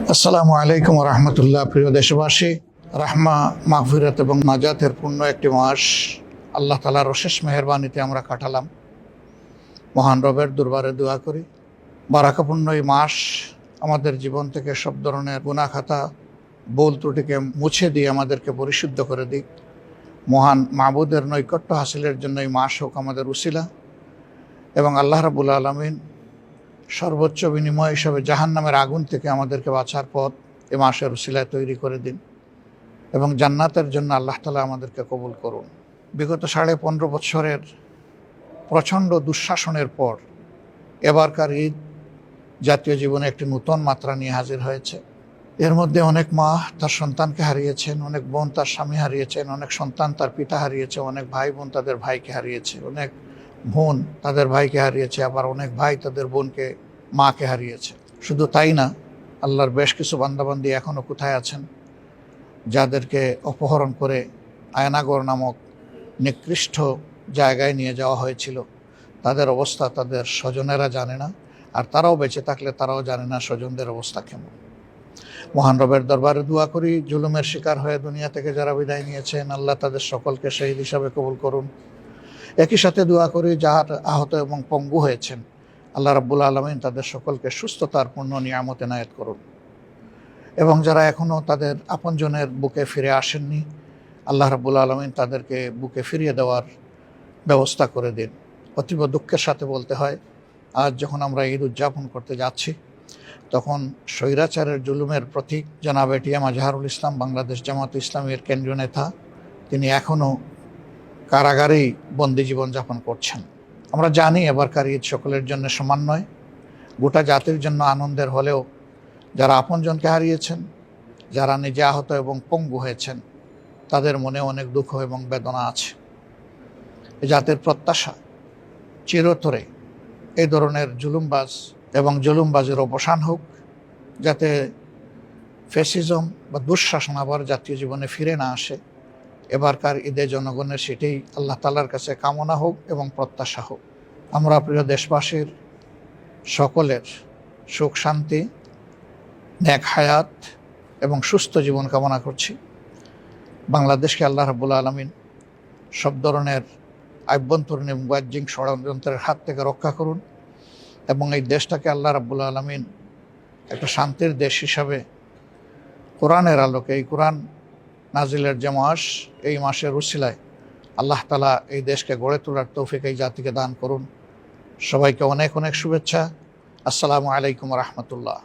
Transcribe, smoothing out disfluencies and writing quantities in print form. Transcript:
আসসালামু আলাইকুম রহমতুল্লাহ। প্রিয় দেশবাসী, রাহমা, মাগফিরাত এবং নাজাতের পূর্ণ একটি মাস আল্লাহ তাআলার অশেষ মেহেরবানিতে আমরা কাটালাম। মহান রবের দরবারে দোয়া করি বারাকাপূর্ণ এই মাস আমাদের জীবন থেকে সব ধরনের গুনাহ খাতা, ভুল ত্রুটিকে মুছে দিয়ে আমাদেরকে পরিশুদ্ধ করে দিক। মহান মাবুদের নৈকট্য হাসিলের জন্য এই মাস হোক আমাদের উসিলা, এবং আল্লাহ রাব্বুল আলামিন সর্বোচ্চ বিনিময় হিসাবে জাহান্নামের আগুন থেকে আমাদেরকে বাঁচার পথ এ মাসের উসিলায় তৈরি করে দিন, এবং জান্নাতের জন্য আল্লাহ তাআলা আমাদেরকে কবুল করুন। বিগত 15.5 বছরের প্রচণ্ড দুঃশাসনের পর এবারকার ঈদ জাতীয় জীবনে একটি নূতন মাত্রা নিয়ে হাজির হয়েছে। এর মধ্যে অনেক মা তার সন্তানকে হারিয়েছেন, অনেক বোন তার স্বামী হারিয়েছেন, অনেক সন্তান তার পিতা হারিয়েছে, অনেক ভাই বোন তাদের ভাইকে হারিয়েছে, অনেক বোন তাদের ভাইকে হারিয়েছে, আবার অনেক ভাই তাদের বোনকে, মাকে হারিয়েছে। শুধু তাই না, আল্লাহর বেশ কিছু বান্দাবান্দি এখনও কোথায় আছেন যাদেরকে অপহরণ করে আয়নাগর নামক নিকৃষ্ট জায়গায় নিয়ে যাওয়া হয়েছিল। তাদের অবস্থা তাদের স্বজনেরা জানে না, আর তারাও বেঁচে থাকলে তারাও জানে না স্বজনদের অবস্থা কেমন। মহান রবের দরবারে দোয়া করি জুলুমের শিকার হয়ে দুনিয়া থেকে যারা বিদায় নিয়েছেন, আল্লাহ তাদের সকলকে শহীদ হিসাবে কবুল করুন। একই সাথে দোয়া করি যারা আহত এবং পঙ্গু হয়েছেন, আল্লাহ রাব্বুল আলামিন তাদের সকলকে সুস্থতার পূর্ণ নিয়ামত এনায়েত করুন। এবং যারা এখনও তাদের আপনজনের বুকে ফিরে আসেননি, আল্লাহ রাব্বুল আলামিন তাদেরকে বুকে ফিরিয়ে দেওয়ার ব্যবস্থা করে দিন। অতীব দুঃখের সাথে বলতে হয়, আজ যখন আমরা ঈদ উদযাপন করতে যাচ্ছি, তখন স্বৈরাচারের জুলুমের প্রতীক জনাব এটিএম আজহারুল ইসলাম, বাংলাদেশ জামাত ইসলামীর কেন্দ্রীয় নেতা, তিনি এখনও কারাগারেই বন্দি জীবনযাপন করছেন। আমরা জানি এবারকার ঈদ সকলের জন্য সমান নয়, গোটা জাতির জন্য আনন্দের হলেও যারা আপনজনকে হারিয়েছেন, যারা নিজে আহত এবং পঙ্গু হয়েছেন, তাদের মনে অনেক দুঃখ এবং বেদনা আছে। এই জাতির প্রত্যাশা চিরতরে এই ধরনের জুলুমবাজ এবং জুলুমবাজের অবসান হোক, যাতে ফ্যাসিজম বা দুঃশাসন আবার জাতীয় জীবনে ফিরে না আসে। এবারকার ঈদে জনগণের সেটাই আল্লাহ তাআলার কাছে কামনা হোক এবং প্রত্যাশা হোক। আমরা প্রিয় দেশবাসীর সকলের সুখ শান্তি, নেক হায়াত এবং সুস্থ জীবন কামনা করছি। বাংলাদেশকে আল্লাহ রাব্বুল আলামিন সব ধরনের আভ্যন্তরীণ এবং বাহ্যিক ষড়যন্ত্রের হাত থেকে রক্ষা করুন, এবং এই দেশটাকে আল্লাহ রাব্বুল আলামিন একটা শান্তির দেশ হিসাবে কোরআনের আলোকে, এই কোরআন নাজিলের যে মাস, এই মাসের উসিলায় আল্লাহ তাআলা এই দেশকে গড়ে তোলার তৌফিক এই জাতিকে দান করুন। সবাইকে অনেক অনেক শুভেচ্ছা। আসসালামু আলাইকুম রহমতুল্লাহ।